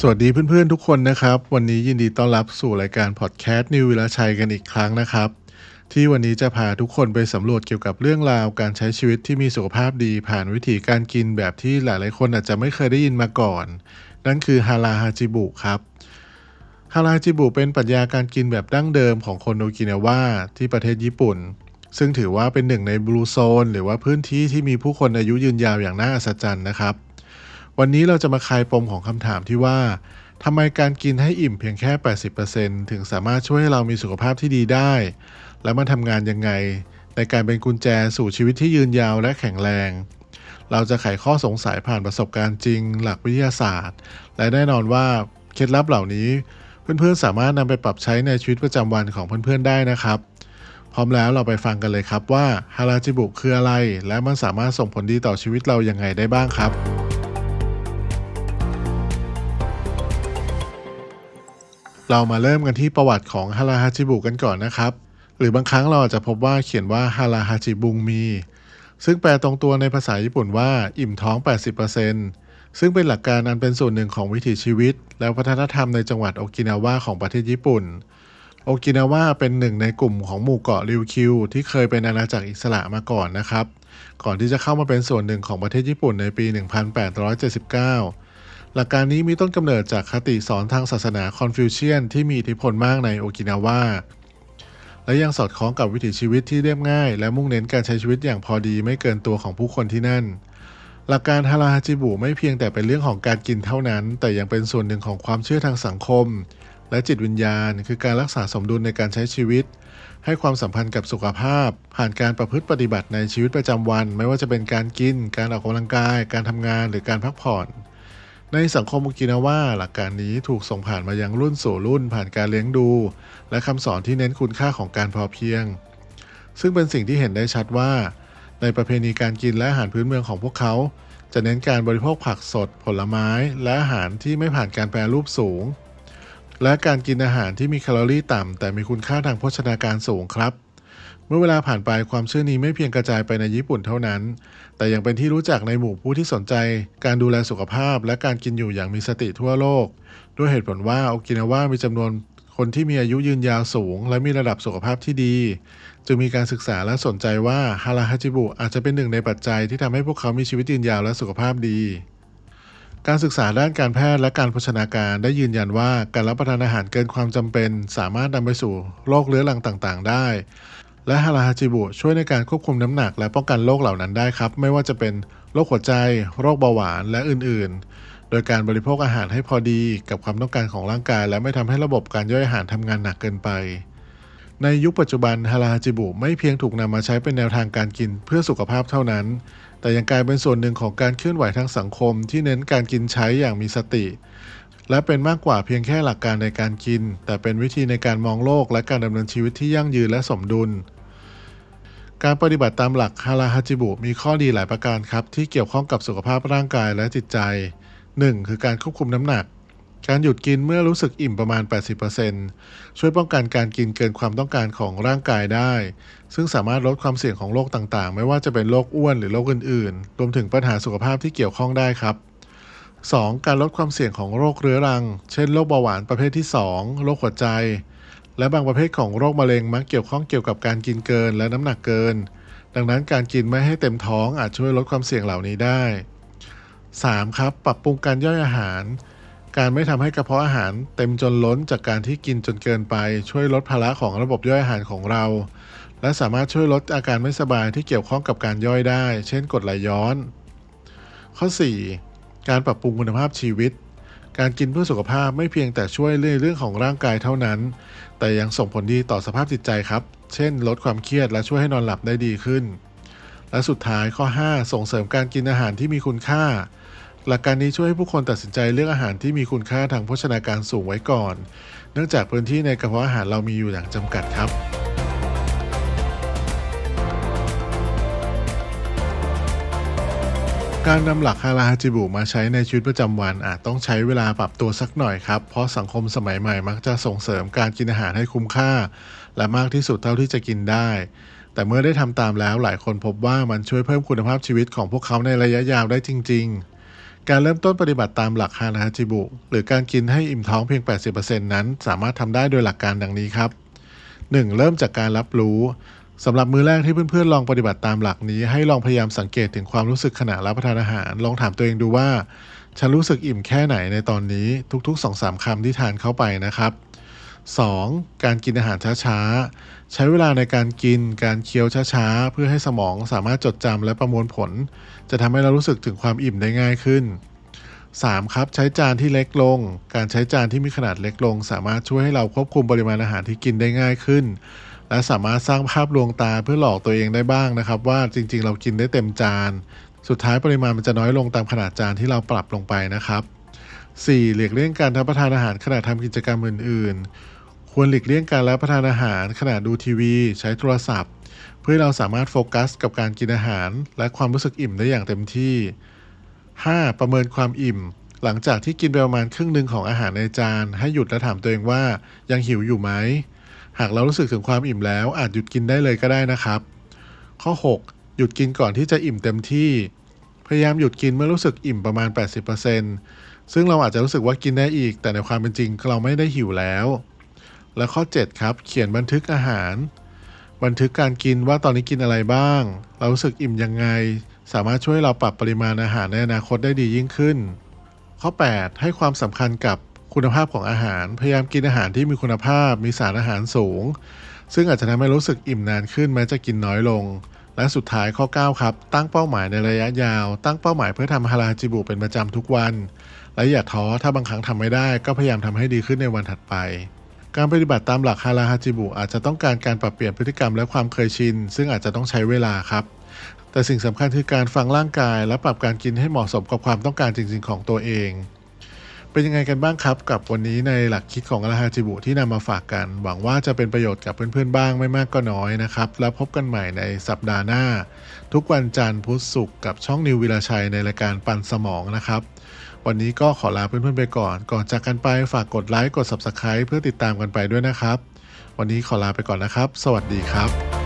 สวัสดีเพื่อนๆทุกคนนะครับวันนี้ยินดีต้อนรับสู่รายการพอดแคสต์นิววิลชัยกันอีกครั้งนะครับที่วันนี้จะพาทุกคนไปสำรวจเกี่ยวกับเรื่องราวการใช้ชีวิตที่มีสุขภาพดีผ่านวิธีการกินแบบที่หลายๆคนอาจจะไม่เคยได้ยินมาก่อนนั่นคือฮาราฮาจิบุครับฮาราฮาจิบุเป็นปรัชญาการกินแบบดั้งเดิมของคนโอกินาวาที่ประเทศญี่ปุ่นซึ่งถือว่าเป็นหนึ่งในบลูโซนหรือว่าพื้นที่ที่มีผู้คนอายุยืนยาวอย่างน่าอัศจรรย์นะครับ วันนี้เราจะมาคลายปมของคำถามที่ว่าทำไมการกินให้อิ่มเพียงแค่ 80% ถึงสามารถช่วยให้เรามีสุขภาพที่ดีได้ และมันทำงานยังไงในการเป็นกุญแจสู่ชีวิตที่ยืนยาวและแข็งแรง เราจะไขข้อสงสัยผ่านประสบการณ์จริง หลักวิทยาศาสตร์ และแน่นอนว่าเคล็ดลับเหล่านี้เพื่อนๆสามารถนำไปปรับใช้ในชีวิตประจำวันของเพื่อนๆได้นะครับ พร้อมแล้วเราไปฟังกันเลยครับว่าฮาราจิบุคืออะไร และมันสามารถส่งผลดีต่อชีวิตเรายังไงได้บ้างครับ เรามาเริ่มกันที่ประวัติของฮาราฮาจิบุกันก่อนนะครับหรือบางครั้งเราอาจจะพบว่าเขียนว่าฮาราฮาจิบุงมีซึ่งแปลตรงตัวในภาษาญี่ปุ่นว่าอิ่มท้อง 80%ซึ่งเป็นหลักการอันเป็นส่วนหนึ่งของวิถีชีวิตและวัฒนธรรมในจังหวัดโอกินาวาของประเทศญี่ปุ่นโอกินาวาเป็นหนึ่งในกลุ่มของหมู่เกาะริวคิวที่เคยเป็นอาณาจักรอิสระมาก่อนนะครับก่อนที่จะเข้ามาเป็นส่วนหนึ่งของประเทศญี่ปุ่นในปี 1879 หลักการนี้มีต้นกำเนิดจากคติสอนทางศาสนาคอนฟิวเชียนที่มีอิทธิพลมากในโอกินาวาและยังสอดคล้องกับวิถีชีวิตที่เรียบง่ายและมุ่งเน้นการใช้ชีวิตอย่างพอดีไม่เกินตัวของผู้คนที่นั่นหลักการฮาราฮาจิบุไม่เพียงแต่เป็นเรื่องของการกินเท่านั้นแต่ยังเป็นส่วนหนึ่งของความเชื่อทางสังคมและจิตวิญญาณคือการรักษาสมดุลในการใช้ชีวิตให้ความสัมพันธ์กับสุขภาพผ่านการประพฤติปฏิบัติในชีวิตประจำวันไม่ว่าจะเป็นการกินการออกกำลังกายการทำงานหรือการพักผ่อน ในสังคมโอกินาวาหลักการนี้ถูกส่งผ่านมายังรุ่นสู่รุ่นผ่านการเลี้ยงดูและคำสอนที่เน้นคุณค่าของการพอเพียงซึ่งเป็นสิ่งที่เห็นได้ชัดว่าในประเพณีการกินและอาหารพื้นเมืองของพวกเขาจะเน้นการบริโภคผักสดผลไม้และอาหารที่ไม่ผ่านการแปรรูปสูงและการกินอาหารที่มีแคลอรี่ต่ำแต่มีคุณค่าทางโภชนาการสูงครับ เมื่อเวลาผ่านไปความเชื่อนี้ไม่เพียงกระจายไปในญี่ปุ่นเท่านั้น แต่ยังเป็นที่รู้จักในหมู่ผู้ที่สนใจการดูแลสุขภาพและการกินอยู่อย่างมีสติทั่วโลก ด้วยเหตุผลว่าโอกินาวามีจำนวนคนที่มีอายุยืนยาวสูงและมีระดับสุขภาพที่ดี จึงมีการศึกษาและสนใจว่าฮาราฮาจิบุอาจจะเป็นหนึ่งในปัจจัยที่ทำให้พวกเขามีชีวิตยืนยาวและสุขภาพดี การศึกษาด้านการแพทย์และการโภชนาการได้ยืนยันว่าการรับประทานอาหารเกินความจำเป็นสามารถนำไปสู่โรคเรื้อรังต่างๆได้และฮาราฮาจิบุช่วยในการควบคุมน้ำหนักและป้องกันโรคเหล่านั้นได้ครับไม่ว่าจะเป็นโรคหัวใจโรคเบาหวานและอื่นๆโดยการบริโภคอาหารให้พอดีกับความต้องการของร่างกายและไม่ทำให้ระบบการย่อยอาหารทำงานหนักเกินไปในยุคปัจจุบันฮาราฮาจิบุไม่เพียงถูกนำมาใช้เป็นแนวทางการกินเพื่อสุขภาพเท่านั้นแต่ยังกลายเป็นส่วนหนึ่งของการเคลื่อนไหวทางสังคมที่เน้นการกินใช้อย่างมีสติและเป็นมากกว่าเพียงแค่หลักการในการกินแต่เป็นวิธีในการมองโลกและการดำเนินชีวิตที่ยั่งยืนและสมดุลการปฏิบัติตามหลักฮาราฮาจิบุมีข้อดีหลายประการครับที่เกี่ยวข้องกับสุขภาพร่างกายและจิตใจ 1. คือการควบคุมน้ำหนักการหยุดกินเมื่อรู้สึกอิ่มประมาณ 80% ช่วยป้องกันการกินเกินความต้องการของร่างกายได้ซึ่งสามารถลดความเสี่ยงของโรคต่างๆไม่ว่าจะเป็นโรคอ้วนหรือโรคอื่นๆรวมถึงปัญหาสุขภาพที่เกี่ยวข้องได้ครับ 2. การลดความเสี่ยงของโรคเรื้อรังเช่นโรคเบาหวานประเภทที่ 2 โรคหัวใจและบางประเภทของโรคมะเร็งมักเกี่ยวข้องเกี่ยวกับการกินเกินและน้ำหนักเกินดังนั้นการกินไม่ให้เต็มท้องอาจช่วยลดความเสี่ยงเหล่านี้ได้ 3. ครับปรับปรุงการย่อยอาหารการไม่ทำให้กระเพาะอาหารเต็มจนล้นจากการที่กินจนเกินไปช่วยลดภาระของระบบย่อยอาหารของเราและสามารถช่วยลดอาการไม่สบายที่เกี่ยวข้องกับการย่อยได้เช่นกรดไหลย้อนข้อ 4. การปรับปรุงคุณภาพชีวิตการกินเพื่อสุขภาพไม่เพียงแต่ช่วยเรื่องของร่างกายเท่านั้นแต่ยังส่งผลดีต่อสภาพจิตใจครับเช่นลดความเครียดและช่วยให้นอนหลับได้ดีขึ้นและสุดท้ายข้อ 5. ส่งเสริมการกินอาหารที่มีคุณค่าหลักการนี้ช่วยให้ผู้คนตัดสินใจเลือกอาหารที่มีคุณค่าทางโภชนาการสูงไว้ก่อนเนื่องจากพื้นที่ในกระเพาะอาหารเรามีอยู่อย่างจำกัดครับ การนำหลักฮาราฮาจิบุมาใช้ในชีวิตประจำวันอาจต้องใช้เวลาปรับตัวสักหน่อยครับเพราะสังคมสมัยใหม่มักจะส่งเสริมการกินอาหารให้คุ้มค่าและมากที่สุดเท่าที่จะกินได้แต่เมื่อได้ทำตามแล้วหลายคนพบว่ามันช่วยเพิ่มคุณภาพชีวิตของพวกเขาในระยะยาวได้จริงๆ การเริ่มต้นปฏิบัติตามหลักฮานาฮาจิบุหรือการกินให้อิ่มท้องเพียง 80% นั้นสามารถทำได้โดยหลักการดังนี้ครับ 1. เริ่มจากการรับรู้สำหรับมื้อแรกที่เพื่อนๆลองปฏิบัติตามหลักนี้ให้ลองพยายามสังเกตถึงความรู้สึกขณะรับประทานอาหารลองถามตัวเองดูว่าฉันรู้สึกอิ่มแค่ไหนในตอนนี้ทุกๆ 2-3 คำที่ทานเข้าไปนะครับ 2. การกินอาหารช้าๆใช้เวลาในการกินการเคี้ยวช้าๆเพื่อให้สมองสามารถจดจำและประมวลผลจะทำให้เรารู้สึกถึงความอิ่มได้ง่ายขึ้น 3. ครับใช้จานที่เล็กลงการใช้จานที่มีขนาดเล็กลงสามารถช่วยให้เราควบคุมปริมาณอาหารที่กินได้ง่ายขึ้นและสามารถสร้างภาพลวงตาเพื่อหลอกตัวเองได้บ้างนะครับว่าจริงๆเรากินได้เต็มจานสุดท้ายปริมาณมันจะน้อยลงตามขนาดจานที่เราปรับลงไปนะครับ 4. หลีกเลี่ยงการรับประทานอาหารขณะทำกิจกรรมอื่นๆควรหลีกเลี่ยงการรับประทานอาหารขณะดูทีวีใช้โทรศัพท์เพื่อให้เราสามารถโฟกัสกับการกินอาหารและความรู้สึกอิ่มได้อย่างเต็มที่ 5. ประเมินความอิ่มหลังจากที่กินไปประมาณครึ่งหนึ่งของอาหารในจานให้หยุดและถามตัวเองว่ายังหิวอยู่ไหมหากเรารู้สึกถึงความอิ่มแล้วอาจหยุดกินได้เลยก็ได้นะครับข้อ 6. หยุดกินก่อนที่จะอิ่มเต็มที่พยายามหยุดกินเมื่อรู้สึกอิ่มประมาณ 80% ซึ่งเราอาจจะรู้สึกว่ากินได้อีกแต่ในความเป็นจริงเราไม่ได้หิวแล้วและข้อ 7 ครับเขียนบันทึกอาหารบันทึกการกินว่าตอนนี้กินอะไรบ้างเรารู้สึกอิ่มยังไงสามารถช่วยเราปรับปริมาณอาหารในอนาคตได้ดียิ่งขึ้นข้อ 8 ให้ความสำคัญกับคุณภาพของอาหารพยายามกินอาหารที่มีคุณภาพมีสารอาหารสูงซึ่งอาจจะทำให้รู้สึกอิ่มนานขึ้นแม้จะกินน้อยลงและสุดท้ายข้อ 9 ครับตั้งเป้าหมายในระยะยาวตั้งเป้าหมายเพื่อทำฮาราจิบุเป็นประจำทุกวันและอย่าท้อถ้าบางครั้งทำไม่ได้ก็พยายามทำให้ดีขึ้นในวันถัดไปการปฏิบัติตามหลักฮาราฮาจิบุอาจจะต้องการการปรับเปลี่ยนพฤติกรรมและความเคยชินซึ่งอาจจะต้องใช้เวลาครับแต่สิ่งสำคัญคือการฟังร่างกายและปรับการกินให้เหมาะสมกับความต้องการจริงๆของตัวเองเป็นยังไงกันบ้างครับกับวันนี้ในหลักคิดของฮาราฮาจิบุที่นำมาฝากกันหวังว่าจะเป็นประโยชน์กับเพื่อนๆบ้างไม่มากก็น้อยนะครับแล้วพบกันใหม่ในสัปดาห์หน้าทุกวันจันทร์พุธศุกร์กับช่องนิววิลาชัยในรายการปั่นสมองนะครับวันนี้ก็ขอลาเพื่อนๆไปก่อนจากกันไปฝากกดไลค์กด Subscribe เพื่อติดตามกันไปด้วยนะครับวันนี้ขอลาไปก่อนนะครับสวัสดีครับ